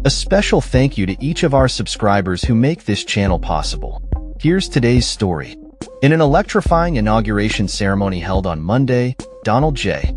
A special thank you to each of our subscribers who make this channel possible. Here's today's story. In an electrifying inauguration ceremony held on Monday, Donald J.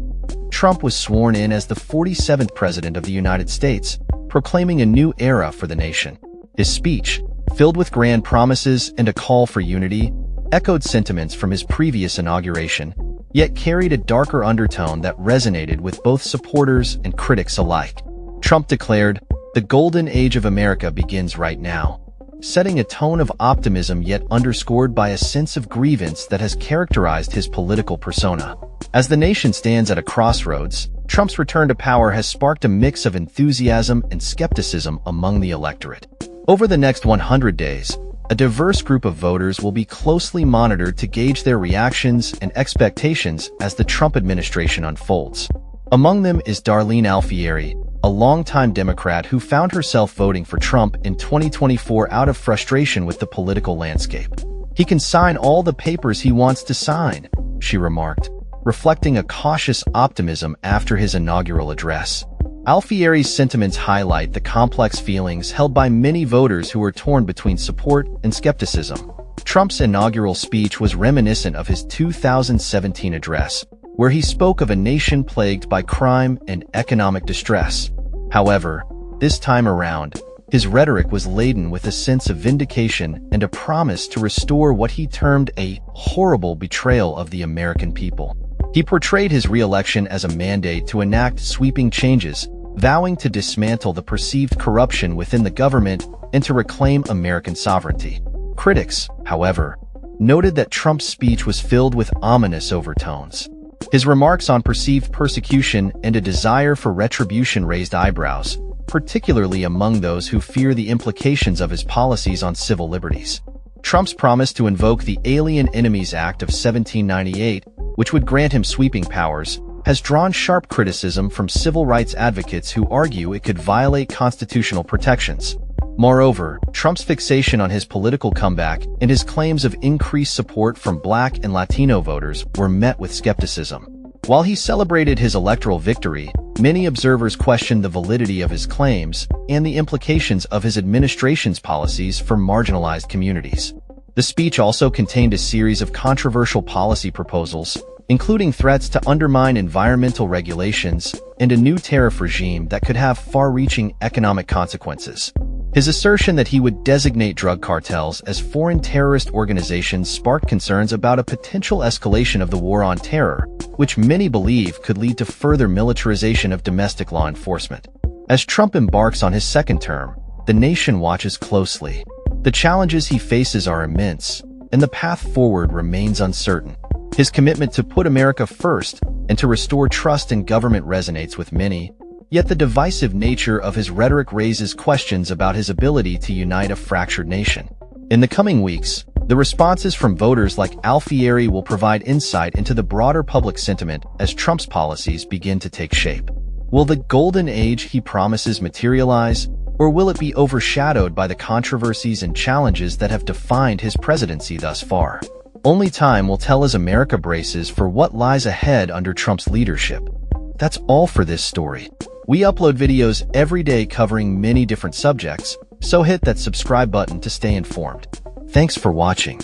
Trump was sworn in as the 47th President of the United States, proclaiming a new era for the nation. His speech, filled with grand promises and a call for unity, echoed sentiments from his previous inauguration, yet carried a darker undertone that resonated with both supporters and critics alike. Trump declared, "The golden age of America begins right now," setting a tone of optimism yet underscored by a sense of grievance that has characterized his political persona. As the nation stands at a crossroads, Trump's return to power has sparked a mix of enthusiasm and skepticism among the electorate. Over the next 100 days, a diverse group of voters will be closely monitored to gauge their reactions and expectations as the Trump administration unfolds. Among them is Darlene Alfieri, a longtime Democrat who found herself voting for Trump in 2024 out of frustration with the political landscape. "He can sign all the papers he wants to sign," she remarked, reflecting a cautious optimism after his inaugural address. Alfieri's sentiments highlight the complex feelings held by many voters who are torn between support and skepticism. Trump's inaugural speech was reminiscent of his 2017 address, where he spoke of a nation plagued by crime and economic distress. However, this time around, his rhetoric was laden with a sense of vindication and a promise to restore what he termed a horrible betrayal of the American people. He portrayed his re-election as a mandate to enact sweeping changes, vowing to dismantle the perceived corruption within the government and to reclaim American sovereignty. Critics, however, noted that Trump's speech was filled with ominous overtones. His remarks on perceived persecution and a desire for retribution raised eyebrows, particularly among those who fear the implications of his policies on civil liberties. Trump's promise to invoke the Alien Enemies Act of 1798, which would grant him sweeping powers, has drawn sharp criticism from civil rights advocates who argue it could violate constitutional protections. Moreover, Trump's fixation on his political comeback and his claims of increased support from Black and Latino voters were met with skepticism. While he celebrated his electoral victory, many observers questioned the validity of his claims and the implications of his administration's policies for marginalized communities. The speech also contained a series of controversial policy proposals, including threats to undermine environmental regulations and a new tariff regime that could have far-reaching economic consequences. His assertion that he would designate drug cartels as foreign terrorist organizations sparked concerns about a potential escalation of the war on terror, which many believe could lead to further militarization of domestic law enforcement. As Trump embarks on his second term, the nation watches closely. The challenges he faces are immense, and the path forward remains uncertain. His commitment to put America first and to restore trust in government resonates with many, yet the divisive nature of his rhetoric raises questions about his ability to unite a fractured nation. In the coming weeks, the responses from voters like Alfieri will provide insight into the broader public sentiment as Trump's policies begin to take shape. Will the golden age he promises materialize, or will it be overshadowed by the controversies and challenges that have defined his presidency thus far? Only time will tell as America braces for what lies ahead under Trump's leadership. That's all for this story. We upload videos every day covering many different subjects, so hit that subscribe button to stay informed. Thanks for watching.